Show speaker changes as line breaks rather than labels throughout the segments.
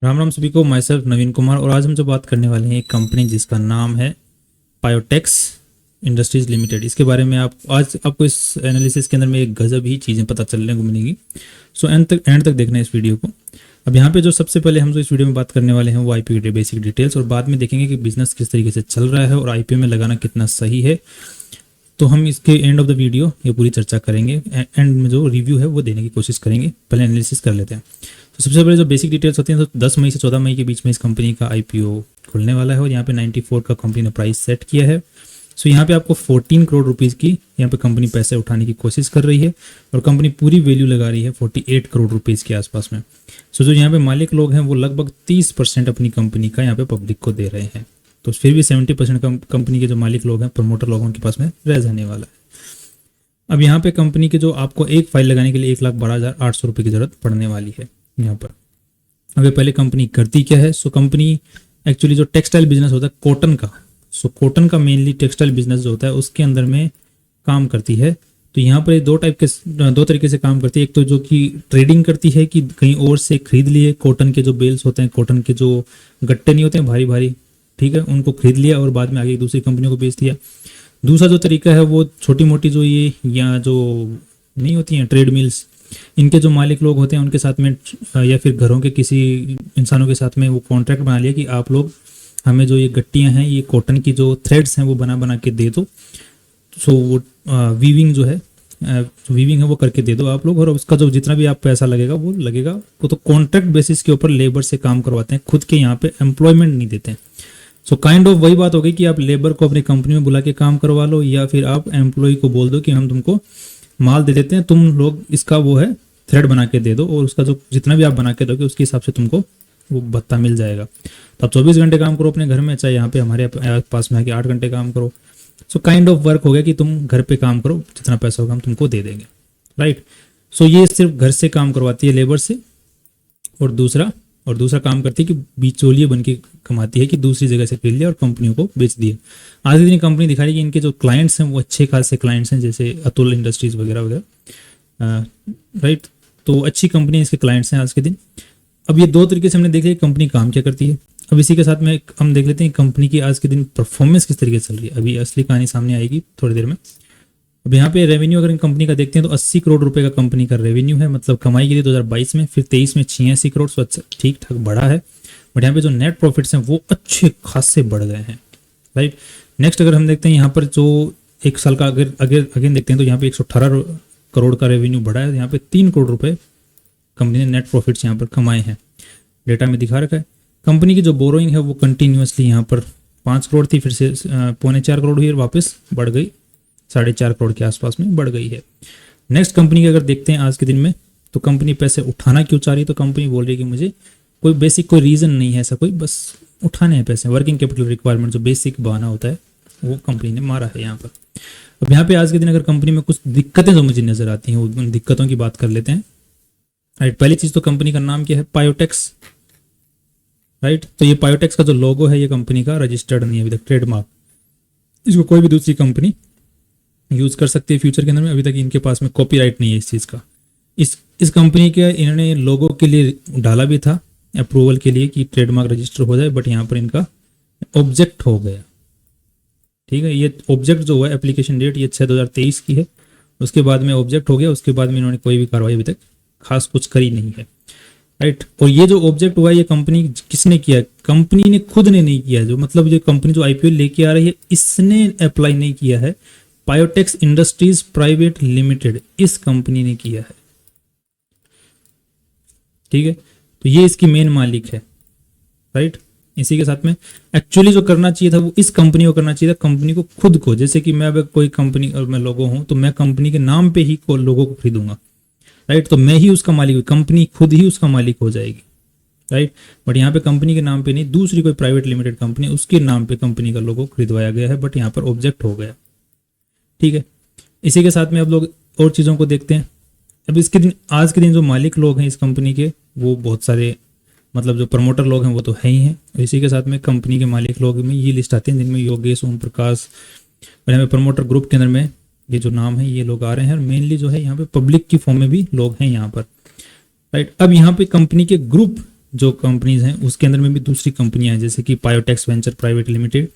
राम राम सभी को। My self नवीन कुमार, और आज हम जो बात करने वाले हैं एक कंपनी जिसका नाम है पायोटेक्स इंडस्ट्रीज लिमिटेड। इसके बारे में आज आपको इस एनालिसिस के अंदर में एक गजब ही चीज़ें पता चलने को मिलेगी। सो एंड तक देखना है इस वीडियो को। अब यहाँ पे जो सबसे पहले हम जो इस वीडियो में बात करने वाले हैं वो आईपीओ की बेसिक डिटेल्स, और बाद में देखेंगे कि बिजनेस किस तरीके से चल रहा है और आईपीओ में लगाना कितना सही है। तो हम इसके एंड ऑफ द वीडियो ये पूरी चर्चा करेंगे, एंड में जो रिव्यू है वो देने की कोशिश करेंगे। पहले एनालिसिस कर लेते हैं। तो सबसे पहले जो बेसिक डिटेल्स होती हैं, तो 10 मई से 14 मई के बीच में इस कंपनी का आईपीओ खुलने वाला है और यहाँ पे 94 का कंपनी ने प्राइस सेट किया है। सो यहाँ पे आपको 14 करोड़ रुपीज़ की यहाँ पे कंपनी पैसे उठाने की कोशिश कर रही है और कंपनी पूरी वैल्यू लगा रही है 48 करोड़ रुपीज़ के आसपास में। सो जो यहाँ पे मालिक लोग हैं वो लगभग 30% अपनी कंपनी का यहाँ पे पब्लिक को दे रहे हैं। तो फिर भी 70% कंपनी के जो मालिक लोग हैं, प्रमोटर लोगों के पास में रह जाने वाला है। अब यहाँ पे कंपनी के जो आपको एक फाइल लगाने के लिए 1,12,800 रुपये की जरूरत पड़ने वाली है यहाँ पर। अगर पहले कंपनी करती क्या है, सो कंपनी एक्चुअली जो टेक्सटाइल बिजनेस होता है कॉटन का, सो कॉटन का मेनली टेक्सटाइल बिजनेस जो होता है उसके अंदर में काम करती है। तो यहाँ पर दो तरीके से काम करती है। एक तो जो कि ट्रेडिंग करती है कि कहीं और से खरीद लिए कॉटन के जो बेल्स होते हैं, कॉटन के जो गट्टे नहीं होते हैं भारी भारी, ठीक है, उनको खरीद लिया और बाद में आगे दूसरी कंपनियों को बेच दिया। दूसरा जो तरीका है वो छोटी मोटी जो ये या जो नहीं होती हैं ट्रेड मिल्स, इनके जो मालिक लोग होते हैं उनके साथ में या फिर घरों के किसी इंसानों के साथ में वो कॉन्ट्रैक्ट बना लिया कि आप लोग हमें जो ये गट्टियाँ हैं, ये कॉटन की जो थ्रेड्स हैं वो बना के दे दो। सो वो वीविंग जो है वीविंग है वो करके दे दो आप लोग, और उसका जो जितना भी आप पैसा लगेगा वो लगेगा। वो तो कॉन्ट्रैक्ट बेसिस के ऊपर लेबर से काम करवाते हैं, खुद के यहाँ पे एम्प्लॉयमेंट नहीं देते हैं। सो काइंड ऑफ वही बात हो गई कि आप लेबर को अपनी कंपनी में बुला के काम करवा लो, या फिर आप एम्प्लॉय को बोल दो कि हम तुमको माल दे देते हैं, तुम लोग इसका वो है थ्रेड बना के दे दो, और उसका जो जितना भी आप बना के दोगे उसके हिसाब से तुमको वो भत्ता मिल जाएगा। तो आप 24 घंटे काम करो अपने घर में, चाहे यहाँ पे हमारे पास में आके 8 घंटे काम करो। सो काइंड ऑफ वर्क हो गया कि तुम घर पे काम करो, जितना पैसा होगा हम तुमको दे देंगे, राइट। सो ये सिर्फ घर से काम करवाती है लेबर से, और दूसरा काम करती है कि बिचौलिए बन के कमाती है कि दूसरी जगह से खरीद लिया और कंपनियों को बेच दिया। आज के दिन कंपनी दिखा रही है कि इनके जो क्लाइंट्स हैं वो अच्छे खासे क्लाइंट्स हैं, जैसे अतुल इंडस्ट्रीज वगैरह वगैरह, राइट। तो अच्छी कंपनी इसके क्लाइंट्स हैं आज के दिन। अब ये दो तरीके से हमने देख लिया कंपनी काम क्या करती है। अब इसी के साथ में हम देख लेते हैं कंपनी की आज के दिन परफॉर्मेंस किस तरीके से चल रही है। अभी असली कहानी सामने आएगी थोड़ी देर में। अब यहाँ पे रेवेन्यू अगर कंपनी का देखते हैं तो 80 करोड़ रुपए का कंपनी का रेवेन्यू है, मतलब कमाई के लिए 2022 में, फिर 23 में 86 करोड़, सो अच्छा ठीक ठाक बढ़ा है। बट यहाँ पे जो नेट प्रॉफिट्स हैं वो अच्छे खासे बढ़ गए हैं, राइट। नेक्स्ट अगर हम देखते हैं यहाँ पर जो एक साल का अगर अगेन देखते हैं तो यहाँ पे 118 करोड़ का रेवेन्यू बढ़ा है। यहाँ पे 3 करोड़ रुपए कंपनी ने नेट प्रॉफिट्स यहाँ पर कमाए हैं, डेटा में दिखा रखा है। कंपनी की जो बोरोइंग है वो कंटिन्यूसली यहाँ पर 5 करोड़ थी, फिर से 3.25 करोड़ हुई और वापस बढ़ गई, 4.5 करोड़ के आसपास में बढ़ गई है। नेक्स्ट कंपनी की अगर देखते हैं आज के दिन में, तो कंपनी पैसे उठाना क्यों चाह रही है, तो कंपनी बोल रही है कि मुझे कोई बेसिक कोई रीज़न नहीं है ऐसा कोई, बस उठाने हैं पैसे। वर्किंग कैपिटल रिक्वायरमेंट जो बेसिक बहाना होता है वो कंपनी ने मारा है यहाँ पर। अब यहाँ पे आज के दिन अगर कंपनी में कुछ दिक्कतें जो मुझे नजर आती हैं उन दिक्कतों की बात कर लेते हैं, राइट। पहली चीज़ तो कंपनी का नाम क्या है, पायोटेक्स, राइट। तो ये पायोटेक्स का जो लोगो है ये कंपनी का रजिस्टर्ड नहीं है अभी तक, ट्रेडमार्क। इसको कोई भी दूसरी कंपनी यूज कर सकती है फ्यूचर के अंदर में, अभी तक इनके पास में कॉपीराइट नहीं है इस चीज़ का। इस कंपनी के इन्होंने लोगो के लिए डाला भी था अप्रूवल के लिए कि ट्रेडमार्क रजिस्टर हो जाए, बट यहाँ पर इनका ऑब्जेक्ट हो गया, ठीक है। ये ऑब्जेक्ट जो हुआ एप्लीकेशन डेट ये 6/2023 की है, उसके बाद में ऑब्जेक्ट हो गया, उसके बाद में इन्होंने कोई भी कार्रवाई अभी तक खास कुछ करी नहीं है, राइट। और ये जो ऑब्जेक्ट हुआ ये कंपनी किसने किया, कंपनी ने खुद ने नहीं किया, जो मतलब ये कंपनी जो आईपीओ लेके आ रही है इसने अप्लाई नहीं किया है, पायोटेक्स इंडस्ट्रीज प्राइवेट लिमिटेड इस कंपनी ने किया है, ठीक है। तो ये इसकी मेन मालिक है, राइट। इसी के साथ में एक्चुअली जो करना चाहिए था वो इस कंपनी को करना चाहिए था, कंपनी को खुद को। जैसे कि मैं अगर कोई कंपनी और मैं लोगो हूं तो मैं कंपनी के नाम पे ही लोगों को खरीदूंगा, राइट। तो मैं ही उसका मालिक हूँ, कंपनी खुद ही उसका मालिक हो जाएगी, राइट। बट यहाँ पे कंपनी के नाम पे नहीं, दूसरी कोई प्राइवेट लिमिटेड कंपनी उसके नाम पे कंपनी का लोगो खरीदवाया गया है, बट यहाँ पर ऑब्जेक्ट हो गया, ठीक है। इसी के साथ में अब लोग और चीज़ों को देखते हैं। अब इसके दिन आज के दिन जो मालिक लोग हैं इस कंपनी के वो बहुत सारे, मतलब जो प्रमोटर लोग हैं वो तो है ही हैं। इसी के साथ में कंपनी के मालिक लोग में ये लिस्ट आती है जिनमें योगेश, ओम प्रकाश, और यहाँ पे प्रमोटर ग्रुप के अंदर में ये जो नाम है ये लोग आ रहे हैं, और मेनली जो है यहाँ पे पब्लिक की फॉर्म में भी लोग हैं यहाँ पर, राइट। अब यहाँ पे कंपनी के ग्रुप जो कंपनीज हैं उसके अंदर में भी दूसरी कंपनियां हैं, जैसे कि Piotex Venture Private Limited,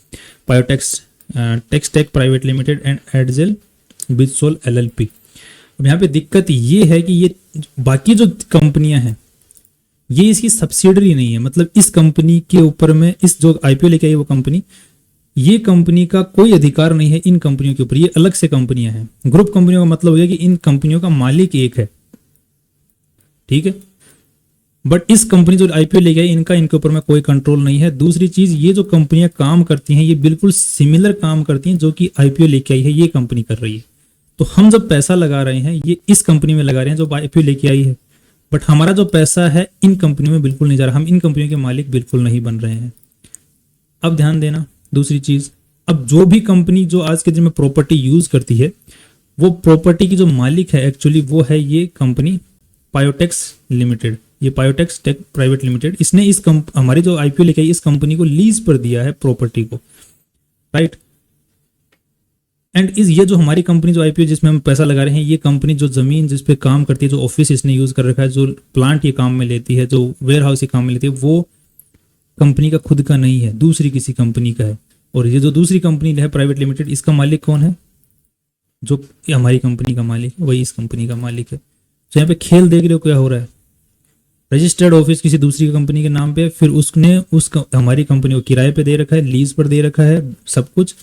Piotex Textech private Limited and Adjel Bitsol LLP. अब यहाँ पे दिक्कत ये है कि ये बाकी जो कंपनियां हैं ये इसकी सब्सिडरी नहीं है, मतलब इस कंपनी के ऊपर में इस जो आईपीओ लेके आई वो कंपनी, ये कंपनी का कोई अधिकार नहीं है इन कंपनियों के ऊपर, ये अलग से कंपनियां हैं। ग्रुप कंपनियों का मतलब हो गया कि इन कंपनियों का मालिक एक है, ठीक है, बट इस कंपनी जो आईपीओ लेके आई इनका इनके ऊपर में कोई कंट्रोल नहीं है। दूसरी चीज, ये जो कंपनियां काम करती हैं ये बिल्कुल सिमिलर काम करती हैं जो कि आईपीओ लेके आई है ये कंपनी कर रही है। तो हम जब पैसा लगा रहे हैं ये इस कंपनी में लगा रहे हैं जो आईपीओ लेके आई है, बट हमारा जो पैसा है इन कंपनियों में बिल्कुल नहीं जा रहा, हम इन कंपनियों के मालिक बिल्कुल नहीं बन रहे हैं। अब ध्यान देना दूसरी चीज, अब जो भी कंपनी जो आज के दिन में प्रॉपर्टी यूज करती है वो प्रॉपर्टी की जो मालिक है एक्चुअली वो है ये कंपनी पायोटेक्स लिमिटेड, ये पायोटेक्स टेक प्राइवेट लिमिटेड। इसने इस हमारी जो आईपीओ लेके आई इस कंपनी को लीज पर दिया है प्रॉपर्टी को, राइट। एंड इस ये जो हमारी कंपनी जो आईपीओ जिसमें हम पैसा लगा रहे हैं ये कंपनी जो जमीन जिस पे काम करती है, जो ऑफिस इसने यूज कर रखा है, जो प्लांट ये काम में लेती है, जो वेयर हाउस ये काम में लेती है, वो कंपनी का खुद का नहीं है, दूसरी किसी कंपनी का है। और ये जो दूसरी कंपनी है प्राइवेट लिमिटेड इसका मालिक कौन है, जो हमारी कंपनी का मालिक है वही इस कंपनी का मालिक है। तो यहाँ पे खेल देख रहे हो क्या हो रहा है, रजिस्टर्ड ऑफिस किसी दूसरी कंपनी के नाम पे, फिर उसने हमारी कंपनी को किराए पे दे रखा है, लीज पर दे रखा है सब कुछ,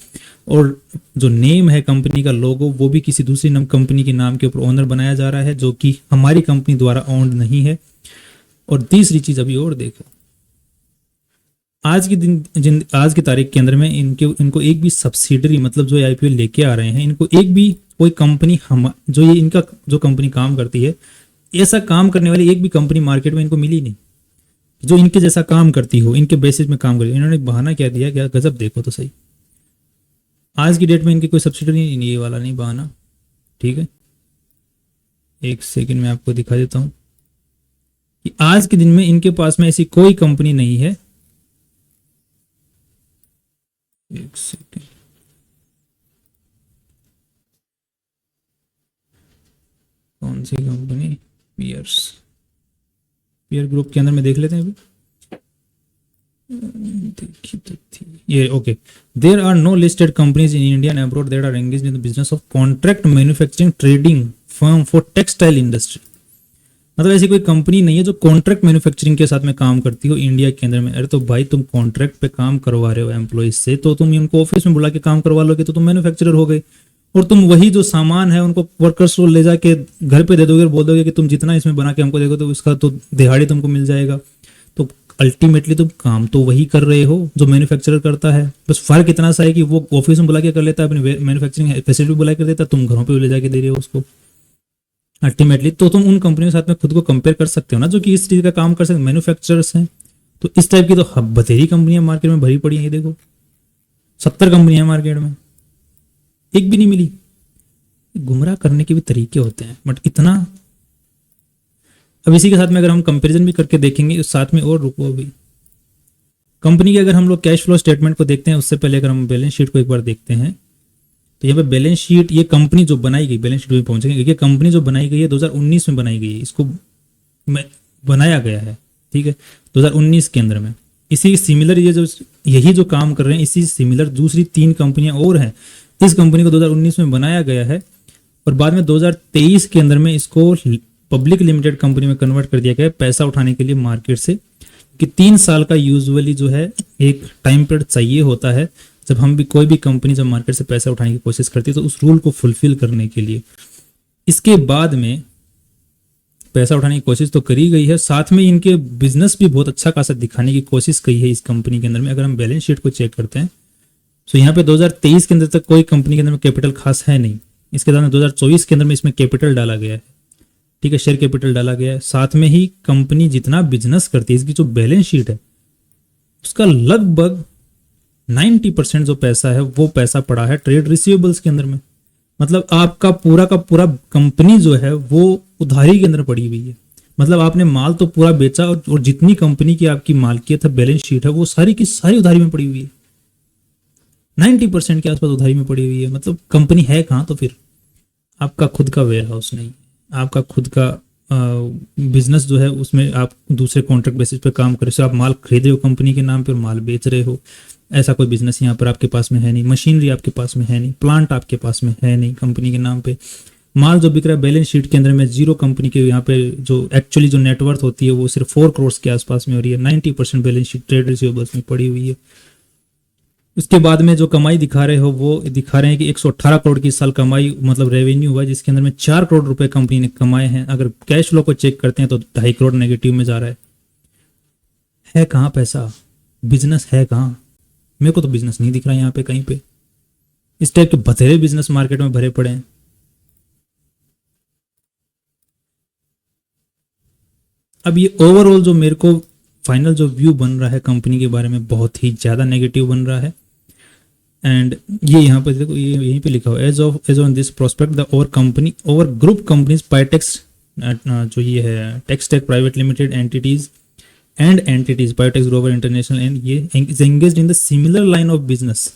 और जो नेम है कंपनी का लोगो वो भी किसी दूसरी कंपनी के नाम के ऊपर ओनर बनाया जा रहा है जो कि हमारी कंपनी द्वारा ओन्ड नहीं है। और तीसरी चीज अभी और देखो, आज की तारीख के अंदर में इनको एक भी सब्सिडरी, मतलब जो आईपीओ लेके आ रहे हैं इनको एक भी कोई कंपनी जो ये इनका जो कंपनी काम करती है ऐसा काम करने वाली एक भी कंपनी मार्केट में इनको मिली नहीं जो इनके जैसा काम करती हो, इनके बेसिस में काम करती हो। इन्होंने बहाना क्या दिया, क्या गजब, देखो तो सही, आज की डेट में इनकी कोई सब्सिडरी नहीं, ये वाला नहीं बहाना, ठीक है। एक सेकंड में आपको दिखा देता हूं कि आज के दिन में इनके पास में ऐसी कोई कंपनी नहीं है। एक सेकंड, कौन सी कंपनी, पियर ग्रुप के अंदर में देख लेते हैं अभी, देखी तो थी ये, okay. There are no listed companies in India and abroad that are engaged in the business of contract manufacturing trading firm for textile industry. मतलब ऐसी कोई कंपनी नहीं है जो कॉन्ट्रैक्ट मैन्युफैक्चरिंग के साथ में काम करती हो इंडिया के अंदर में। अरे तो भाई तुम कॉन्ट्रैक्ट पे काम करवा रहे हो एम्प्लॉइज से, तो तुम उनको ऑफिस में बुला के काम करवा लोगे तो तुम मैन्युफैक्चरर हो गए, और तुम वही जो सामान है उनको वर्कर्स को ले जाके घर पे दे दोगे और बोल दोगे कि तुम जितना इसमें बना के हमको देखो तो उसका तो दिहाड़ी तुमको मिल जाएगा। तो अल्टीमेटली तुम काम तो वही कर रहे हो जो मैन्युफैक्चरर करता है, बस फर्क इतना सा है कि वो ऑफिस में बुला के कर लेता है, अपनी मैन्युफैक्चरिंग फैसिलिटी बुला कर देता है, तुम घरों पे ले जाके दे रहे हो उसको अल्टीमेटली। तो तुम उन कंपनियों के साथ में खुद को कंपेयर कर सकते हो ना जो कि इस चीज का काम कर सकते, मैन्युफैक्चरर्स हैं। तो इस टाइप की तो बथेरी कंपनियां मार्केट में भरी पड़ी हैं, ये देखो 70 कंपनियां मार्केट में, एक भी नहीं मिली। गुमराह करने के भी तरीके होते हैं, बट इतना। अब इसी के साथ में अगर हम कंपैरिजन भी करके देखेंगे साथ में, और रुको अभी कंपनी के अगर हम लोग कैश फ्लो स्टेटमेंट को देखते हैं उससे पहले अगर हम बैलेंस शीट को एक बार देखते हैं तो यहाँ पे बैलेंस शीट, ये कंपनी जो बनाई गई, बैलेंस शीट में पहुंचेंगे, ये कंपनी जो बनाई गई है 2019 में बनाई गई है, इसको बनाया गया है, ठीक है, 2019 के अंदर में। इसी सिमिलर ये जो यही जो काम कर रहे हैं इसी सिमिलर दूसरी 3 कंपनियां और हैं। इस कंपनी को 2019 में बनाया गया है और बाद में 2023 के अंदर में इसको पब्लिक लिमिटेड कंपनी में कन्वर्ट कर दिया गया है पैसा उठाने के लिए मार्केट से, कि 3 साल का यूजुअली जो है एक टाइम पीरियड चाहिए होता है जब हम भी कोई भी कंपनी जब मार्केट से पैसा उठाने की कोशिश करती है तो उस रूल को फुलफिल करने के लिए। इसके बाद में पैसा उठाने की कोशिश तो करी गई है, साथ में इनके बिजनेस भी बहुत अच्छा खासा दिखाने की कोशिश की है इस कंपनी के अंदर में। अगर हम बैलेंस शीट को चेक करते हैं तो यहाँ पे 2023 के अंदर तक कोई कंपनी के अंदर में कैपिटल खास है नहीं। इसके बाद में 2024 के अंदर में इसमें कैपिटल डाला गया है, ठीक है, शेयर कैपिटल डाला गया है। साथ में ही कंपनी जितना बिजनेस करती है इसकी जो बैलेंस शीट है उसका लगभग 90% जो पैसा है वो पैसा पड़ा है ट्रेड रिसीवेबल्स के अंदर में। मतलब आपका पूरा का पूरा कंपनी जो है वो उधारी के अंदर पड़ी हुई है। मतलब आपने माल तो पूरा बेचा और जितनी कंपनी की आपकी मालकियत है, बैलेंस शीट है, वो सारी की सारी उधारी में पड़ी हुई है। 90% के आसपास उधारी में पड़ी हुई है। मतलब कंपनी है कहाँ तो फिर? आपका खुद का वेयर हाउस नहीं, आपका खुद का बिजनेस जो है उसमें आप दूसरे कॉन्ट्रैक्ट बेसिस पे काम कर रहे हो, आप माल खरीद रहे हो कंपनी के नाम पे और माल बेच रहे हो, ऐसा कोई बिजनेस यहाँ पर आपके पास में है नहीं। मशीनरी आपके पास में है नहीं, प्लांट आपके पास में है नहीं कंपनी के नाम पे। माल जो बिक रहा है बैलेंस शीट के अंदर में जीरो, कंपनी के यहाँ पे जो एक्चुअली जो नेटवर्थ होती है वो सिर्फ 4 करोड़ के आसपास में हो रही है। 90% बैलेंस शीट ट्रेड रिसीवेबल्स में पड़ी हुई है। उसके बाद में जो कमाई दिखा रहे हो वो दिखा रहे हैं कि 118 करोड़ की इस साल कमाई मतलब रेवेन्यू हुआ, जिसके अंदर में 4 करोड़ रुपए कंपनी ने कमाए हैं। अगर कैश फ्लो को चेक करते हैं तो 2.5 करोड़ नेगेटिव में जा रहा है कहाँ पैसा? बिजनेस है कहाँ? मेरे को तो बिजनेस नहीं दिख रहा है यहाँ पे कहीं पे। इस टाइप के बथेरे बिजनेस मार्केट में भरे पड़े हैं। अब ये ओवरऑल जो मेरे को फाइनल जो व्यू बन रहा है कंपनी के बारे में बहुत ही ज़्यादा नेगेटिव बन रहा है। एंड ये यहाँ पर देखो, ये यहीं पे लिखा हुआ as on this prospect the over group companies Piotex, जो ये है Textech private limited entities Piotex global international and ये is engaged in the similar line of business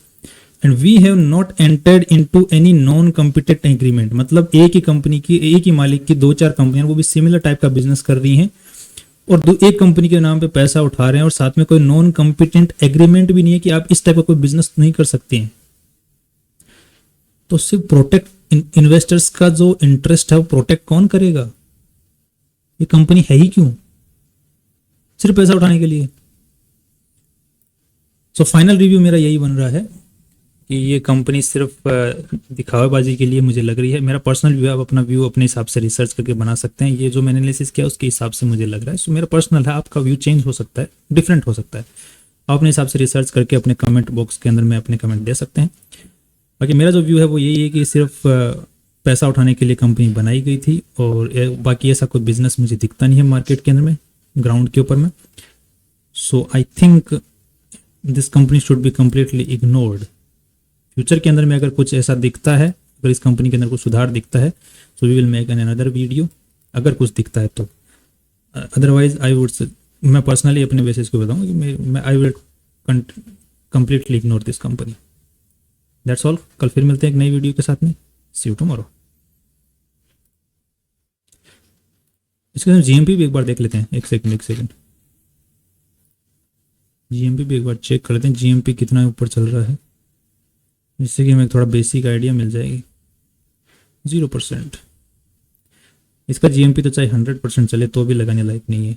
and we have not entered into any non competent agreement. मतलब एक ही company की, एक ही मालिक की 2-4 कंपनियां वो भी सिमिलर टाइप का बिजनेस कर रही हैं और एक कंपनी के नाम पे पैसा उठा रहे हैं और साथ में कोई नॉन कॉम्पिटेंट एग्रीमेंट भी नहीं है कि आप इस टाइप का कोई बिजनेस नहीं कर सकते हैं। तो सिर्फ प्रोटेक्ट इन्वेस्टर्स का जो इंटरेस्ट है वो प्रोटेक्ट कौन करेगा? ये कंपनी है ही क्यों? सिर्फ पैसा उठाने के लिए। सो फाइनल रिव्यू मेरा यही बन रहा है कि ये कंपनी सिर्फ दिखावेबाजी के लिए मुझे लग रही है। मेरा पर्सनल व्यू है, आप अपना व्यू अपने हिसाब से रिसर्च करके बना सकते हैं। ये जो मैंने एनालिसिस किया उसके हिसाब से मुझे लग रहा है। सो मेरा पर्सनल है, आपका व्यू चेंज हो सकता है, डिफरेंट हो सकता है। आप अपने हिसाब से रिसर्च करके अपने कमेंट बॉक्स के अंदर में अपने कमेंट दे सकते हैं। बाकी मेरा जो व्यू है वो यही है कि सिर्फ पैसा उठाने के लिए कंपनी बनाई गई थी और बाकी ऐसा कोई बिजनेस मुझे दिखता नहीं है मार्केट के अंदर में, ग्राउंड के ऊपर में। So I think this company should be completely ignored. Future के अंदर में अगर कुछ ऐसा दिखता है, अगर इस कंपनी के अंदर कुछ सुधार दिखता है so we will make an another video, अगर कुछ दिखता है तो। अदरवाइज आई वुड, मैं पर्सनली अपने बेसिस को बताऊंगा कि मैं I will completely ignore this company. That's all. कल फिर मिलते हैं एक नई वीडियो के साथ में। सी यू टुमारो। इसके अंदर जीएमपी भी एक बार देख लेते हैं। एक सेकंड जीएमपी भी एक बार चेक कर लेते हैं, जीएमपी कितना ऊपर चल रहा है, जिससे कि हमें थोड़ा बेसिक आइडिया मिल जाएगी। 0%। इसका जीएमपी तो चाहे 100% चले तो भी लगाने लायक नहीं है।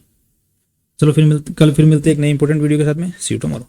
चलो कल फिर मिलते हैं एक नई इंपॉर्टेंट वीडियो के साथ में। सी यू टुमारो।